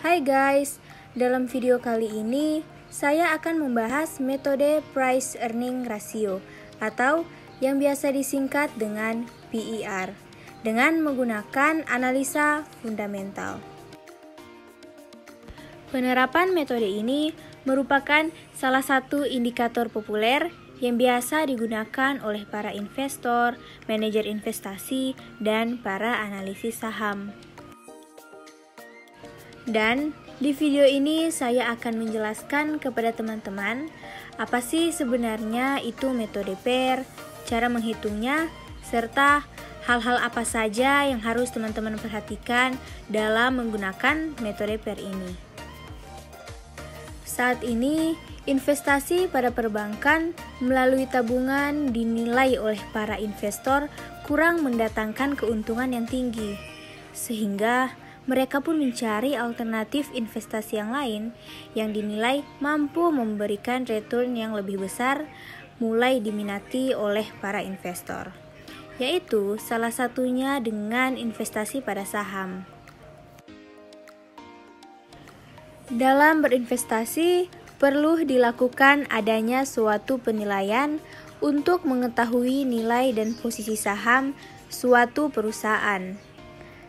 Hai guys, dalam video kali ini saya akan membahas metode Price Earning Ratio atau yang biasa disingkat dengan PER dengan menggunakan analisa fundamental. Penerapan metode ini merupakan salah satu indikator populer yang biasa digunakan oleh para investor, manajer investasi, dan para analisis saham. Dan di video ini saya akan menjelaskan kepada teman-teman apa sih sebenarnya itu metode PER, cara menghitungnya, serta hal-hal apa saja yang harus teman-teman perhatikan dalam menggunakan metode PER ini. Saat ini, investasi pada perbankan melalui tabungan dinilai oleh para investor kurang mendatangkan keuntungan yang tinggi, sehingga mereka pun mencari alternatif investasi yang lain yang dinilai mampu memberikan return yang lebih besar, mulai diminati oleh para investor, yaitu salah satunya dengan investasi pada saham. Dalam berinvestasi, perlu dilakukan adanya suatu penilaian untuk mengetahui nilai dan posisi saham suatu perusahaan.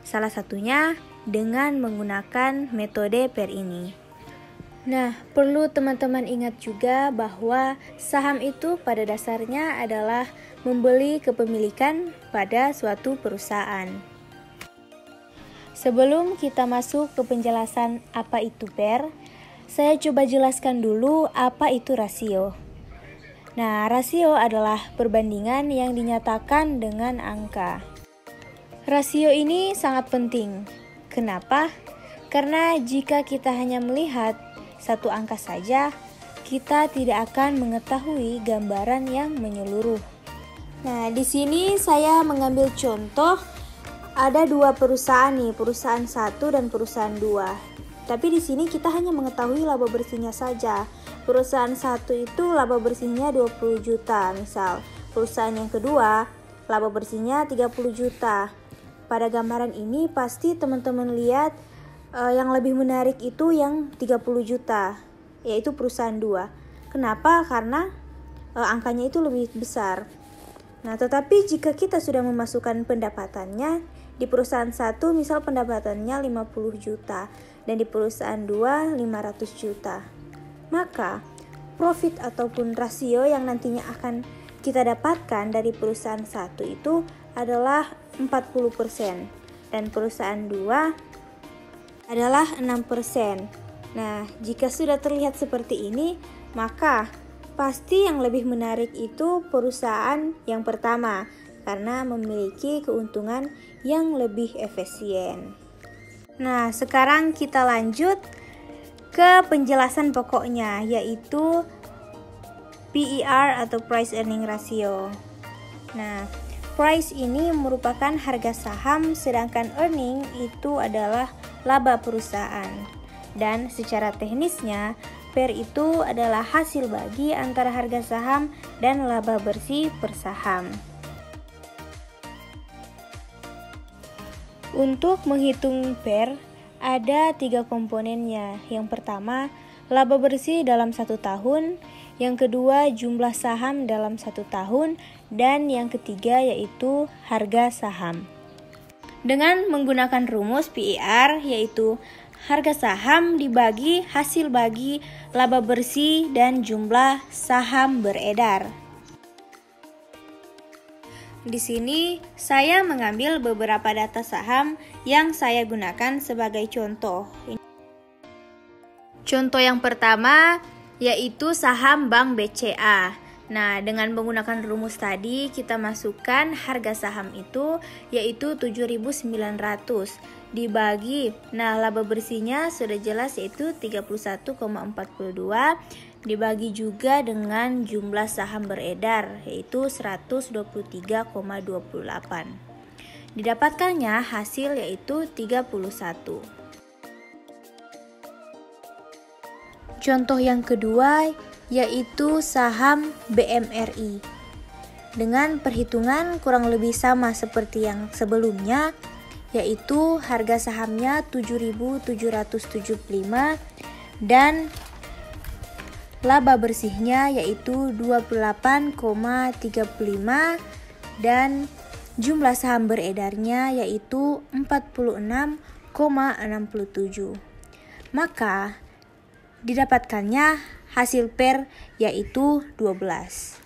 Salah satunya dengan menggunakan metode PER ini. Nah, perlu teman-teman ingat juga bahwa saham itu pada dasarnya adalah membeli kepemilikan pada suatu perusahaan. Sebelum kita masuk ke penjelasan apa itu PER, saya coba jelaskan dulu apa itu rasio. Nah, rasio adalah perbandingan yang dinyatakan dengan angka. Rasio ini sangat penting. Kenapa? Karena jika kita hanya melihat satu angka saja, kita tidak akan mengetahui gambaran yang menyeluruh. Nah, di sini saya mengambil contoh ada dua perusahaan nih, perusahaan 1 dan perusahaan 2. Tapi di sini kita hanya mengetahui laba bersihnya saja. Perusahaan 1 itu laba bersihnya 20 juta, misal. Perusahaan yang kedua laba bersihnya 30 juta. Pada gambaran ini pasti teman-teman lihat yang lebih menarik itu yang 30 juta, yaitu perusahaan 2. Kenapa? Karena angkanya itu lebih besar. Nah, tetapi jika kita sudah memasukkan pendapatannya, di perusahaan 1 misal pendapatannya 50 juta dan di perusahaan 2 500 juta. Maka profit ataupun rasio yang nantinya akan kita dapatkan dari perusahaan 1 itu adalah 40% dan perusahaan 2 adalah 6%. Nah, jika sudah terlihat seperti ini, maka pasti yang lebih menarik itu perusahaan yang pertama karena memiliki keuntungan yang lebih efisien. Nah, sekarang kita lanjut ke penjelasan pokoknya, yaitu PER atau Price Earning Ratio. Nah, price ini merupakan harga saham, sedangkan earning itu adalah laba perusahaan. Dan secara teknisnya, PER itu adalah hasil bagi antara harga saham dan laba bersih per saham. Untuk menghitung PER, ada 3 komponennya. Yang pertama, laba bersih dalam 1 tahun. Yang kedua, jumlah saham dalam 1 tahun. Dan yang ketiga yaitu harga saham. Dengan menggunakan rumus PER, yaitu harga saham dibagi hasil bagi laba bersih dan jumlah saham beredar. Di sini saya mengambil beberapa data saham yang saya gunakan sebagai contoh. Contoh yang pertama yaitu saham Bank BCA. Nah, dengan menggunakan rumus tadi kita masukkan harga saham itu yaitu 7.900 dibagi. Nah, laba bersihnya sudah jelas yaitu 31,42 dibagi juga dengan jumlah saham beredar yaitu 123,28. Didapatkannya hasil yaitu 31. Contoh yang kedua yaitu saham BMRI. Dengan perhitungan kurang lebih sama seperti yang sebelumnya, yaitu harga sahamnya 7.775 dan laba bersihnya yaitu 28,35 dan jumlah saham beredarnya yaitu 46,67. Maka didapatkannya hasil per yaitu 12.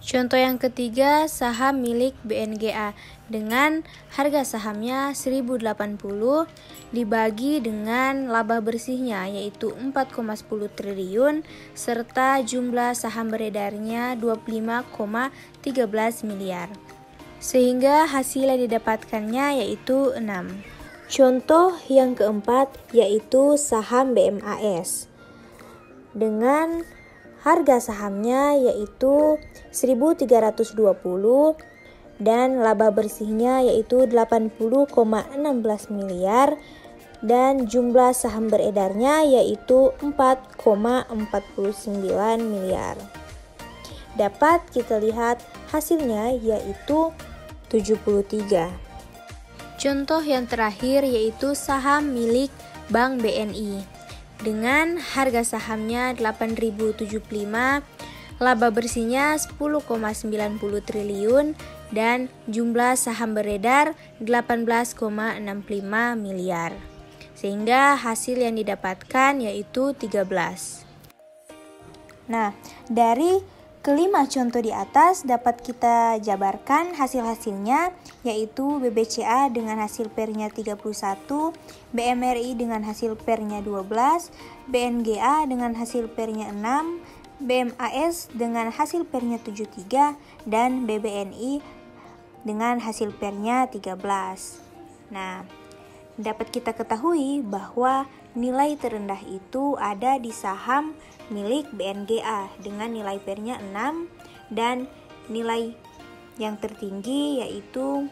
Contoh yang ketiga, saham milik BNGA dengan harga sahamnya 1080 dibagi dengan laba bersihnya yaitu 4,10 triliun serta jumlah saham beredarnya 25,13 miliar. Sehingga hasil yang didapatkannya yaitu 6. Contoh yang keempat yaitu saham BMAS dengan harga sahamnya yaitu 1.320 dan laba bersihnya yaitu 80,16 miliar dan jumlah saham beredarnya yaitu 4,49 miliar. Dapat kita lihat hasilnya yaitu 73. Contoh yang terakhir yaitu saham milik Bank BNI dengan harga sahamnya 8.075, laba bersihnya 10,90 triliun dan jumlah saham beredar 18,65 miliar. Sehingga hasil yang didapatkan yaitu 13. Nah, dari kelima contoh di atas dapat kita jabarkan hasil-hasilnya yaitu BBCA dengan hasil pernya 31, BMRI dengan hasil pernya 12, BNGA dengan hasil pernya 6, BMAS dengan hasil pernya 73 dan BBNI dengan hasil pernya 13. Nah, dapat kita ketahui bahwa nilai terendah itu ada di saham milik BNGA dengan nilai pernya 6 dan nilai yang tertinggi yaitu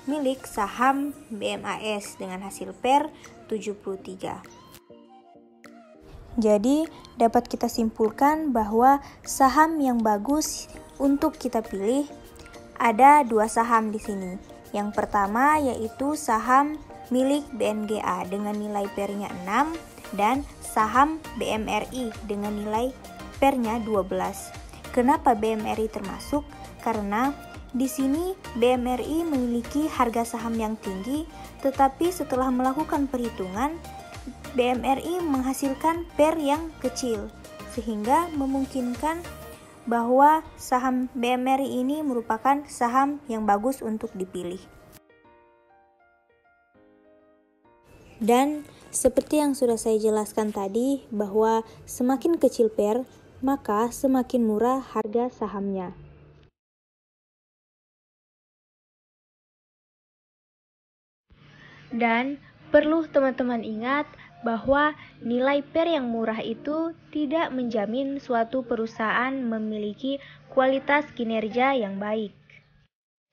milik saham BMAS dengan hasil per 73. Jadi dapat kita simpulkan bahwa saham yang bagus untuk kita pilih ada dua saham di sini. Yang pertama yaitu saham milik BNGA dengan nilai pernya 6 dan saham BMRI dengan nilai pernya 12. Kenapa BMRI termasuk? Karena di sini BMRI memiliki harga saham yang tinggi, tetapi setelah melakukan perhitungan, BMRI menghasilkan per yang kecil, sehingga memungkinkan bahwa saham BMRI ini merupakan saham yang bagus untuk dipilih. Dan seperti yang sudah saya jelaskan tadi, bahwa semakin kecil per, maka semakin murah harga sahamnya. Dan perlu teman-teman ingat bahwa nilai per yang murah itu tidak menjamin suatu perusahaan memiliki kualitas kinerja yang baik.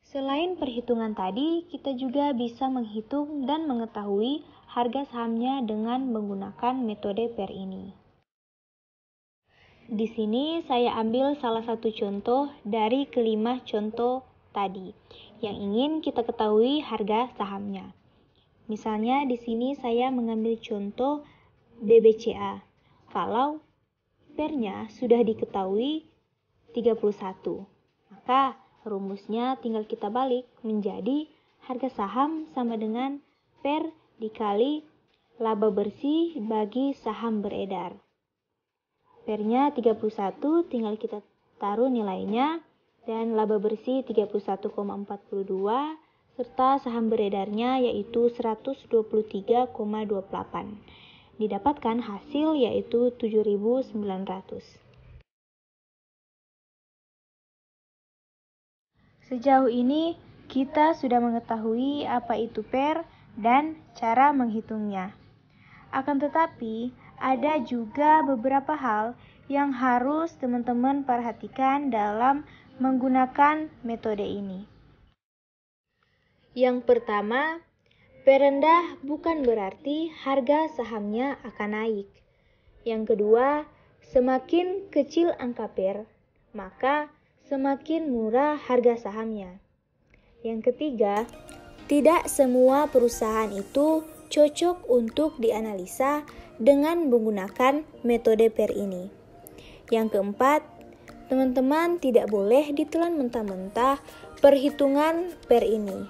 Selain perhitungan tadi, kita juga bisa menghitung dan mengetahui harga sahamnya dengan menggunakan metode per ini. Di sini saya ambil salah satu contoh dari kelima contoh tadi yang ingin kita ketahui harga sahamnya. Misalnya di sini saya mengambil contoh BBCA. Kalau pernya sudah diketahui 31, maka rumusnya tinggal kita balik menjadi harga saham sama dengan per dikali laba bersih bagi saham beredar. Pernya 31 tinggal kita taruh nilainya dan laba bersih 31,42 serta saham beredarnya yaitu 123,28. Didapatkan hasil yaitu 7.900. Sejauh ini kita sudah mengetahui apa itu per dan cara menghitungnya. Akan tetapi, ada juga beberapa hal yang harus teman-teman perhatikan dalam menggunakan metode ini. Yang pertama, per rendah bukan berarti harga sahamnya akan naik. Yang kedua, semakin kecil angka per, maka semakin murah harga sahamnya. Yang ketiga, tidak semua perusahaan itu cocok untuk dianalisa dengan menggunakan metode PER ini. Yang keempat, teman-teman tidak boleh ditelan mentah-mentah perhitungan PER ini.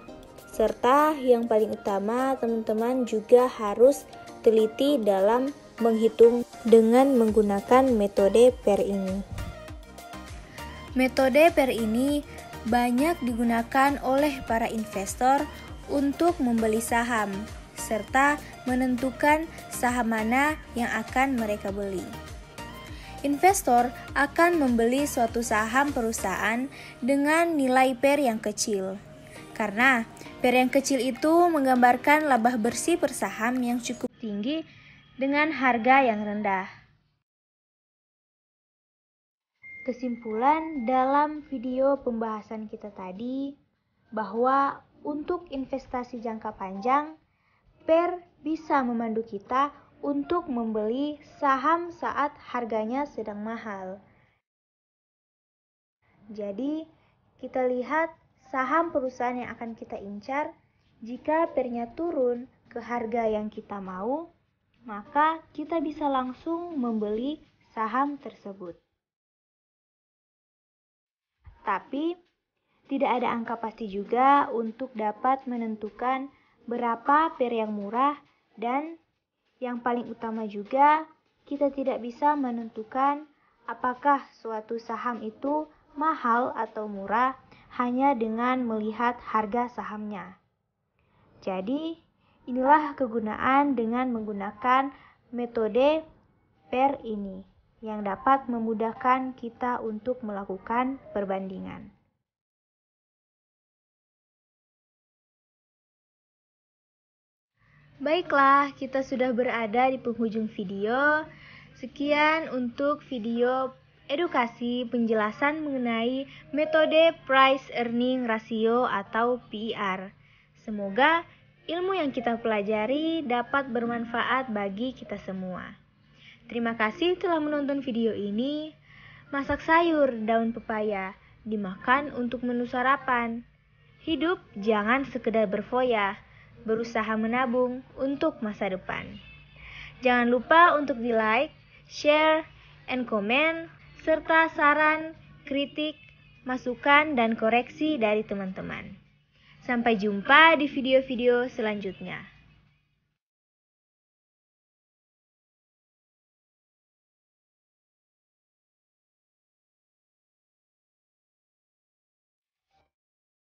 Serta yang paling utama, teman-teman juga harus teliti dalam menghitung dengan menggunakan metode PER ini. Metode PER ini banyak digunakan oleh para investor untuk membeli saham, serta menentukan saham mana yang akan mereka beli. Investor akan membeli suatu saham perusahaan dengan nilai PER yang kecil, karena PER yang kecil itu menggambarkan laba bersih per saham yang cukup tinggi dengan harga yang rendah. Kesimpulan dalam video pembahasan kita tadi, bahwa untuk investasi jangka panjang, PER bisa memandu kita untuk membeli saham saat harganya sedang mahal. Jadi, kita lihat saham perusahaan yang akan kita incar. Jika PER-nya turun ke harga yang kita mau, maka kita bisa langsung membeli saham tersebut. Tapi, tidak ada angka pasti juga untuk dapat menentukan berapa PER yang murah, dan yang paling utama juga, kita tidak bisa menentukan apakah suatu saham itu mahal atau murah hanya dengan melihat harga sahamnya. Jadi, inilah kegunaan dengan menggunakan metode PER ini, yang dapat memudahkan kita untuk melakukan perbandingan. Baiklah, kita sudah berada di penghujung video. Sekian untuk video edukasi penjelasan mengenai metode Price Earning Ratio atau PER. Semoga ilmu yang kita pelajari dapat bermanfaat bagi kita semua. Terima kasih telah menonton video ini. Masak sayur daun pepaya, dimakan untuk menu sarapan. Hidup jangan sekedar berfoya, berusaha menabung untuk masa depan. Jangan lupa untuk di-like, share, and comment, serta saran, kritik, masukan, dan koreksi dari teman-teman. Sampai jumpa di video-video selanjutnya.